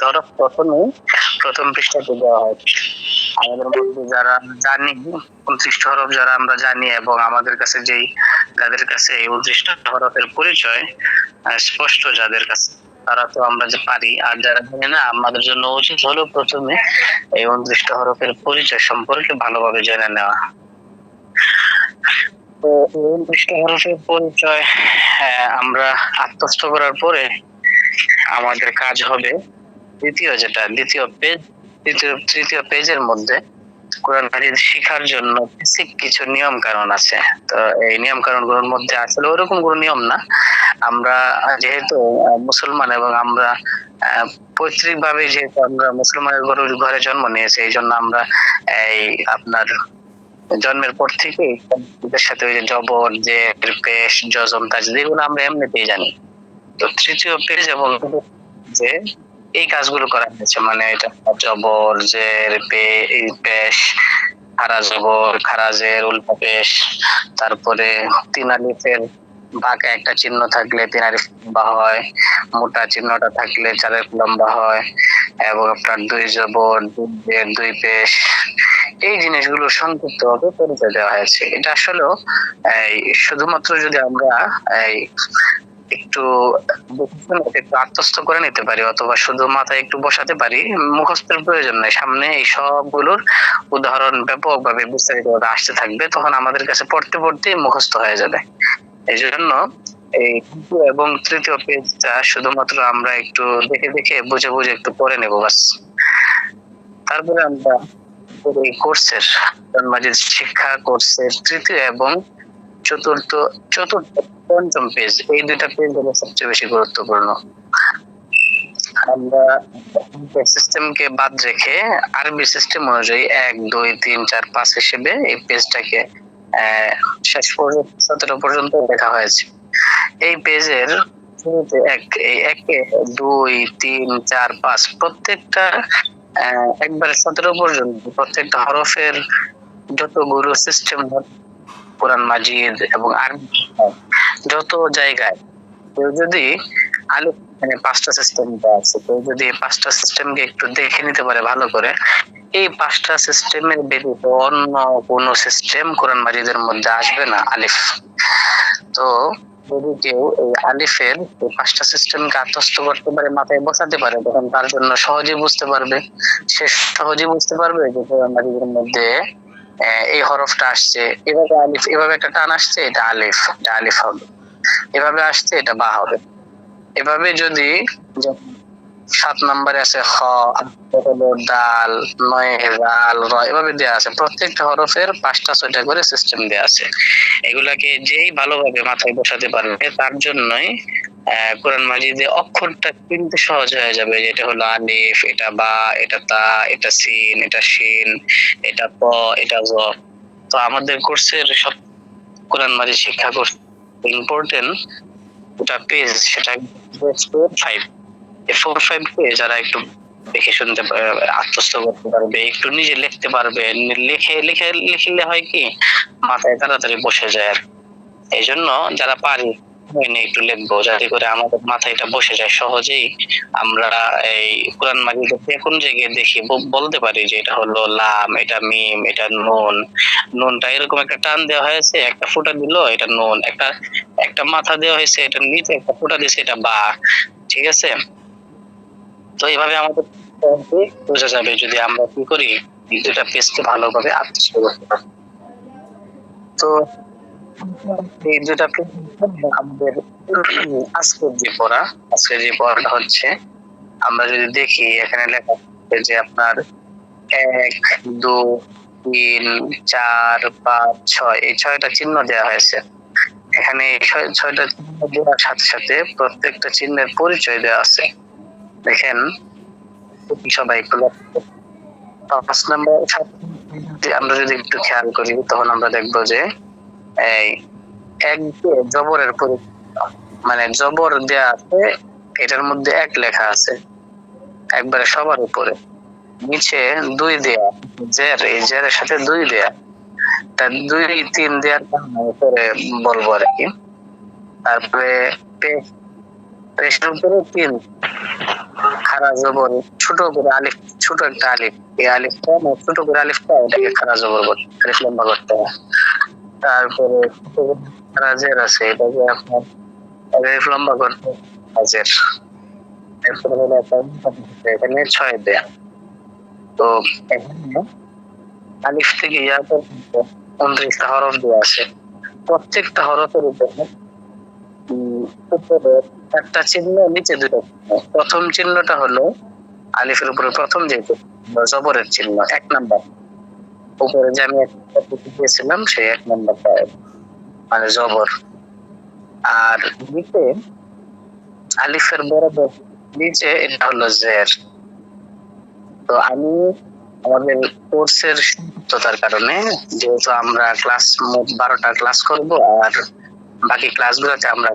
হরফ প্রথম পৃষ্ঠাতে দেওয়া হয়। আমাদের মধ্যে যারা জানি 29 হরফ যারা আমরা জানি এবং আমাদের কাছে যাদের কাছে এই 29 হরফের পরিচয় স্পষ্ট, যাদের কাছে তারা তো আমরা যে পারি, আর যারা জানি না আমাদের জন্য উচিত হলো প্রথমে এই 29 হরফের পরিচয় সম্পর্কে ভালোভাবে জেনে নেওয়া। তো এই 29 হরফের পরিচয় আমরা আত্মস্থ করার পরে আমাদের কাজ হবে তৃতীয় পেজের মধ্যে কোরআন হাদিস শেখার জন্য বেসিক কিছু নিয়ম কানুন আছে। তো এই নিয়ম কানুন গুলোর মধ্যে আসলে ওরকম কোনো নিয়ম না, আমরা যেহেতু মুসলমান এবং আমরা পৈতৃক ভাবে যেহেতু আমরা মুসলমানের ঘরে জন্ম নিয়েছি, এই জন্য আমরা এই আপনার জন্মের পর থেকেই এদের সাথে ওই যে জবর, জের, পেশ, জজম, তাজদীদ এগুলো আমরা এমনিতেই জানি। তো তৃতীয় পেজ এবং যে এই কাজগুলো করা হয়েছে, মানে এটা জবর, জের, পেশ, খারা জবর, খারা জের, উল্টা পেশ, তারপরে 3 আলিফের বাঁকা একটা চিহ্ন থাকলে 3 আলিফ লম্বা হয়, মোটা চিহ্নটা থাকলে 4 আলিফ লম্বা হয়, এবং আপনার 2 জবর, 2 জের, 2 পেশ, এই জিনিসগুলো সংক্ষিপ্ত ভাবে পরিচয় দেওয়া হয়েছে। এটা আসলেও শুধুমাত্র যদি আমরা একটু আত্মস্থ করে নিতে পারি অথবা শুধু মাথায় একটু বসাতে পারি, মুখস্থের প্রয়োজন নাই। সামনে এই সবগুলোর উদাহরণ ব্যাপকভাবে বিস্তারিত আসতে থাকবে, তখন আমাদের কাছে পড়তে পড়তে মুখস্থ হয়ে যাবে। এই জন্য এই দ্বিতীয় এবং তৃতীয় পেজটা শুধুমাত্র আমরা একটু দেখে দেখে বুঝে বুঝে একটু পড়ে নেব বাস। তারপরে আমরা এই কোর্সের মাজিদ শিক্ষা কোর্সের তৃতীয় এবং চতুর্থ পঞ্চম পেজ, এই দুইটা পেজ হলো সবচেয়ে বেশি গুরুত্বপূর্ণ। আমরা সিস্টেমকে বাদ রেখে আরবি সিস্টেম অনুযায়ী 1 2 3 4 5 হিসেবে এই পেজটাকে শেষ পর্যন্ত 17 পর্যন্ত লেখা হয়েছে। এই পেজের শুরুতে 1 2 3 4 5 প্রত্যেকটা একবারে 17 পর্যন্ত প্রত্যেকটা হরফের যতগুলো সিস্টেম কোরআন মাজিদ এবং আরবি যত জায়গায় কেউ যদি মানে 5টা সিস্টেম আছে, কেউ যদি 5টা সিস্টেমকে একটু দেখে নিতে পারে ভালো করে, এই 5টা সিস্টেমের ব্যতীত অন্য কোনো সিস্টেম কোরআন মাজিদের মধ্যে আসবে না আলিফ। তো যদি কেউ এই আলিফের 5টা সিস্টেমকে আত্মস্থ করতে পারে, মাথায় বসাতে পারে, তখন তার জন্য সহজেই বুঝতে পারবে, সে সহজেই বুঝতে পারবে যে কোরআন মাজিদের মধ্যে এই হরফটা আসছে, এভাবে আলিফ, এভাবে একটা টান আসছে, এটা আলিফ, এটা আলিফ হবে, এভাবে আসছে, এটা বা হবে। এভাবে যদি 7 নম্বরে আছে খ, দাল, 9 রাল, র, এভাবে দেওয়া আছে, প্রত্যেকটা হরফের 5টা 6টা করে সিস্টেম দেওয়া আছে। এগুলাকে যেই ভালোভাবে মাথায় বসাতে পারবে তার জন্যই কোরআন মাজিদে অক্ষরটা চিনতে সহজ হয়ে যাবে। এটা হলো আলিফ, এটা বা, এটা তা, এটা সিন, এটা শিন, এটা প, এটা জ। তো আমাদের কোর্সের সব কোরআন মাজিদ শিক্ষা কোর্স ইম্পর্টেন্ট ওটা পেজ, সেটা 4-5, এই 4-5 কে যারা একটু দেখে শুনতে আত্মস্থ করতে পারবে, একটু নিজে লিখতে পারবে, লিখলে হয় কি মাথায় তাড়াতাড়ি বসে যায়। আর এই জন্য যারা পারি একটু লিখবো, যাতে করে আমাদের মাথায় এটা বসে যায় সহজেই। আমরা এই কোরআন মাজিদের যে কোন জায়গায় দেখি বলতে পারি যে এটা হলো লাম, এটা মিম, এটা নুন, নুনটা এরকম একটা টান দেওয়া হয়েছে, একটা ফোঁটা দিল, এটা নুন, একটা মাথা দেওয়া হয়েছে, এটা নিচে একটা ফোঁটা দিয়েছে, এটা বা। ঠিক আছে? তো এইভাবে আমাদের বোঝা যাবে যদি আমরা কি করি, দুটা পেজকে ভালোভাবে আত্মস্থ করতে পারি। তো এই দুটা পেজ আমাদের আজকের যে পড়াটা হচ্ছে, আমরা যদি দেখি এখানে লেখা আছে যে আপনার 1 2 3 4 5 6, এই 6টা চিহ্ন দেওয়া হয়েছে। এখানে 6টা চিহ্ন দেওয়ার সাথে সাথে প্রত্যেকটা চিহ্নের পরিচয় দেওয়া আছে। দেখেন সবাই একটু 5 নম্বর আমরা যদি একটু খেয়াল করি, তখন আমরা দেখবো যে এই 1 জবরের পরিচয়, মানে জবর দেওয়া আছে, এটার মধ্যে 1 লেখা আছে একবারে সবার উপরে। নিচে 2 দেয়া, এই জেরের সাথে 2 দেয়া, তা 2 3 দেওয়ার উপরে বলবো আর কি। তারপরে পেশের উপরে 3, খাড়া জবর ছোট করে আলিফ, ছোট একটা আলিফ, এই আলিফটা ছোট করে আলিফটা এটাকে খাড়া জবর বলে, আলিফ লম্বা করতে হয়। তারপরে খাড়া জের আছে, এটাকে আপনার আলিফ লম্বা করতে হাজের। এরপরে হলো এখানে 6 দেয়া। তো এখানে আলিফ থেকে ইয়া পর্যন্ত 29টা হরফ দেওয়া আছে। প্রত্যেকটা হরফের উপরে উপরে একটা চিহ্ন, নিচে দুটো চিহ্ন। প্রথম চিহ্নটা হলো আলিফের উপরে প্রথম যে জবরের চিহ্ন 1 নাম্বার, উপরে যে আমি দিয়েছিলাম সেই 1 নাম্বারটা মানে জবর। আর নিচে আলিফের বরাবর নিচে এটা হলো জের। তো আমাদের কোর্সের সংক্ষিপ্ততার কারণে, যেহেতু আমরা ক্লাস মোট 12টা ক্লাস করব, আর বাকি ক্লাসগুলোতে আমরা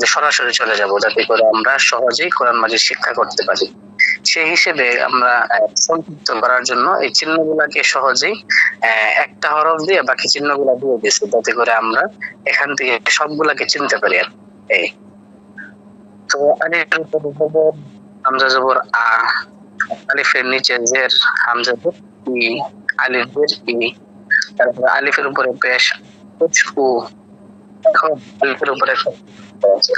যে সরাসরি চলে যাব যাতে করে আমরা সহজেই কোরআন মাজিদ শিক্ষা করতে পারি, সেই হিসেবে আমরা সংক্ষিপ্ত করার জন্য এই চিহ্নগুলোকে সহজেই একটা হরফ দিয়ে বাকি চিহ্নগুলো দিয়ে দিয়েছি, যাতে করে আমরা এখান থেকে সবগুলাকে চিনতে পারি। এই তো আলিফের উপরে জবর, হামজা জবর আ, আলিফের নিচে জের, হামজা জবর ই, আলিফ জের ই, তারপরে আলিফের উপরে পেশ উ। এখন আলিফের উপরে আছে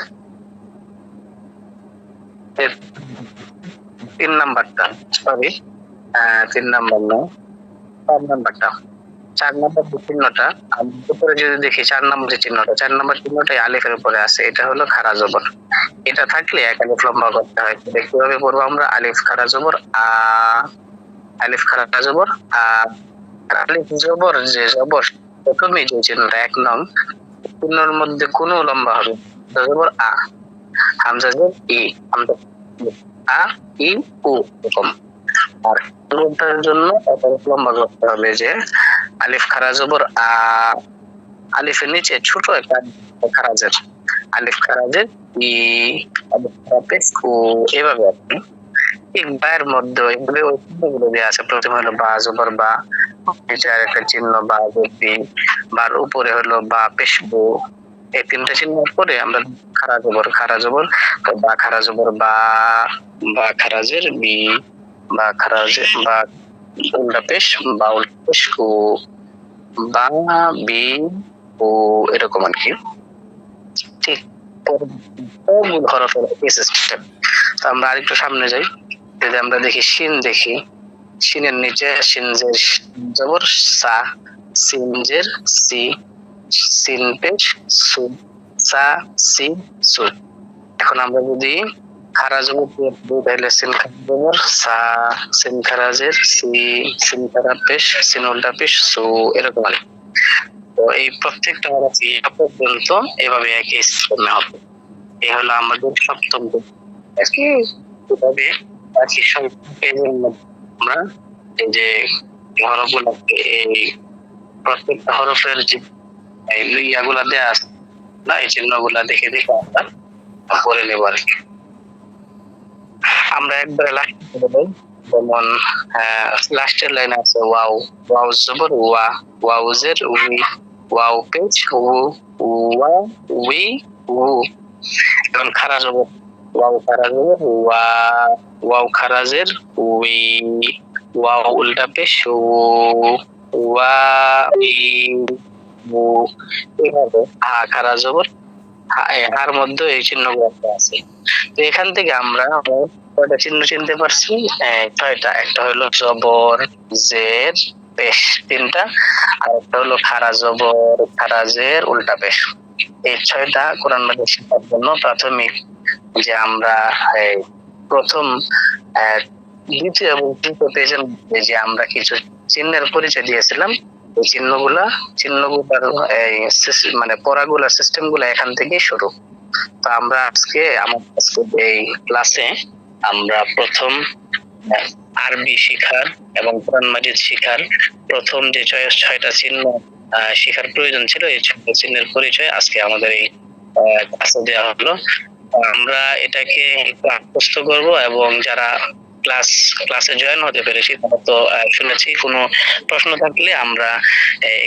3 নাম্বারটা, সরি 3 নাম্বার না, 4 নাম্বারটা, 4 নাম্বার যে চিহ্নটা উপরে যদি দেখি, 4 নাম্বার যে চিহ্নটা, 4 নাম্বার চিহ্নটাই আলিফের উপরে আছে, এটা হলো খাড়া জবর। এটা থাকলে এক আলিফ লম্বা করতে হয়। কিভাবে পড়বো আমরা? আলিফ খাড়া জবর আ, আলিফ খাড়া জবর আ, আলিফ জবর যে জবর প্রথমে যে চিহ্নটা 1 নং চিহ্নের মধ্যে কোনো লম্বা হবে জবর আ, হামজা জবর ই, হামজা আ ই উ এরকম। আর পুরোটার জন্য লম্বা করতে হবে যে আলিফ খাড়া জবর আ, আলিফের নিচে ছোট একটা খারাজের, আলিফ খারাজের ই, আলিফ খারাজের উ, এভাবে আপনি ঠিক বায়ের মধ্যে এগুলো ওই চিহ্নগুলো দেওয়া আছে। প্রথমে হলো বা জবর বা, নিচে আর একটা চিহ্ন বা জবি, বার উপরে হলো বা পেশবু। এই 3টা চিহ্নের পরে আমরা খাড়া জবর তো বা খাড়া জবর বা, বা খারাজের বি, বা খারাজের বা উল্টা পেশ, বা উল্টা পেশ উ, বা বি ও, এরকম আর কি। ঠিক হরফের এই সিস্টেম। তো আমরা আরেকটু সামনে যাই, যদি আমরা দেখি শিন, দেখি শিনের নিচে শিন জের জবর সা, সিন জের সি, সিন পেশ সু, সা সি সু। এখন আমরা যদি খারা জবর দিয়ে তাহলে সিন খারা জবর সা, সিন খারা জের সি, সিন খারা পেশ, সিন উল্টা পেশ সু, এরকম আর। তো এই প্রত্যেকটা হরফ পর্যন্ত এভাবে একই সিস্টেমে হবে। এই হলো আমাদের সপ্তম তবে বাকি সব পেজের মধ্যে আমরা এই যে হরফগুলো, এই প্রত্যেকটা হরফের যে ইয়াগুলা দেয়া আছে না, এই চিহ্নগুলা দেখে দেখে আমরা করে নেব আর কি। আমরা একবারে লাস্ট করে দেই, যেমন লাস্টের লাইনে আছে ওয়াও, ওয়াও জবর ওয়া, ওয়াও জের উই, ওয়াও পেজ উ, ওয়া উই উ। এখন খারা জবর ওয়াও খারা জবর ওয়া, ওয়াও খারা জের উই, ওয়াও উল্টা পেশ উ, ওয়া ই উ। এভাবে হা খারা জবর হার মধ্যে এই চিহ্নগুলো আছে। তো এখান থেকে আমরা কয়টা চিহ্ন চিনতে পারছি? 6টা। একটা হলো জবর জের পেশ 3টা, আর একটা হলো খারা জবর খারা জের উল্টা পেশ। এই 6টা কোরআন মাজিদ শেখার জন্য প্রাথমিক যে আমরা প্রথম দ্বিতীয় এবং তৃতীয় পেজের মধ্যে যে আমরা কিছু চিহ্নের পরিচয় দিয়েছিলাম, এই চিহ্নগুলার মানে পড়াগুলা সিস্টেম গুলা এখান থেকেই শুরু। তো আমরা আজকে এই ক্লাসে আমরা প্রথম আরবি শিখার এবং কোরআন মাজিদ শিখার প্রথম যে 6টা চিহ্ন শিখার প্রয়োজন ছিল, এই 6টা চিহ্নের পরিচয় আজকে আমাদের এই ক্লাসে দেওয়া হলো। আমরা এটাকে একটু আত্মস্থ করব, এবং যারা ক্লাসে জয়েন হতে পেরেছি তারা তো শুনেছি, কোনো প্রশ্ন থাকলে আমরা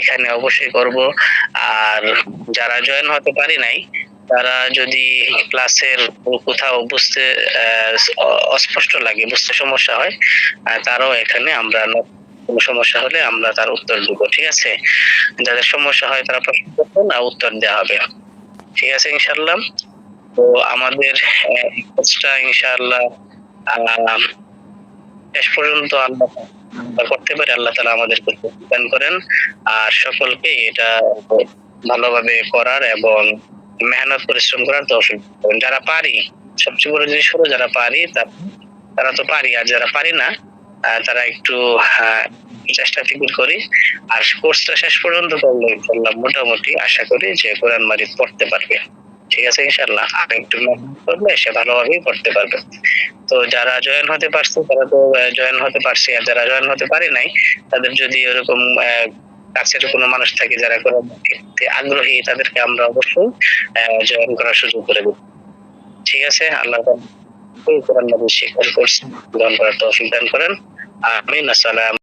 এখানে অবশ্যই করব। আর যারা জয়েন হতে পারি নাই তারা যদি ক্লাসের কোথাও বুঝতে অস্পষ্ট লাগে, বুঝতে সমস্যা হয়, তারাও এখানে আমরা কোনো সমস্যা হলে আমরা তার উত্তর দিব। ঠিক আছে? যাদের সমস্যা হয় তারা প্রশ্ন করবেন আর উত্তর দেওয়া হবে। ঠিক আছে ইনশাআল্লাহ? তো আমাদের কোর্সটা ইনশাআল্লাহ শেষ পর্যন্ত আমরা করতে পারি, আল্লাহ তাআলা আমাদেরকে তৌফিক দান করেন। আর সকলকে এটা ভালোভাবে করার এবং মেহনত পরিশ্রম করার তৌফিক দেন। যারা পারি, সবচেয়ে বড় জিনিস হলো যারা পারি তারা তো পারি, আর যারা পারি না তারা একটু চেষ্টা ফিকির করি। আর কোর্সটা শেষ পর্যন্ত করলে ইনশাআল্লাহ মোটামুটি আশা করি যে কোরআন মাজিদ পড়তে পারবে। ঠিক আছে ইনশাআল্লাহ? আর একটু মেহনত করলে সে ভালোভাবেই পড়তে পারবে। তো যারা জয়েন হতে পারছে তারা তো জয়েন হতে পারছে, আর যারা জয়েন হতে পারে নাই তাদের যদি এরকম কাছের কোনো মানুষ থাকে যারা কোরআন শিখতে আগ্রহী, তাদেরকে আমরা অবশ্যই জয়েন করার সুযোগ করে দেব। ঠিক আছে? আল্লাহ তাআলা কোরআন মাজিদ শেখার কোর্স গ্রহণ করার তৌফিক দান করেন। আমিন। আসসালাম।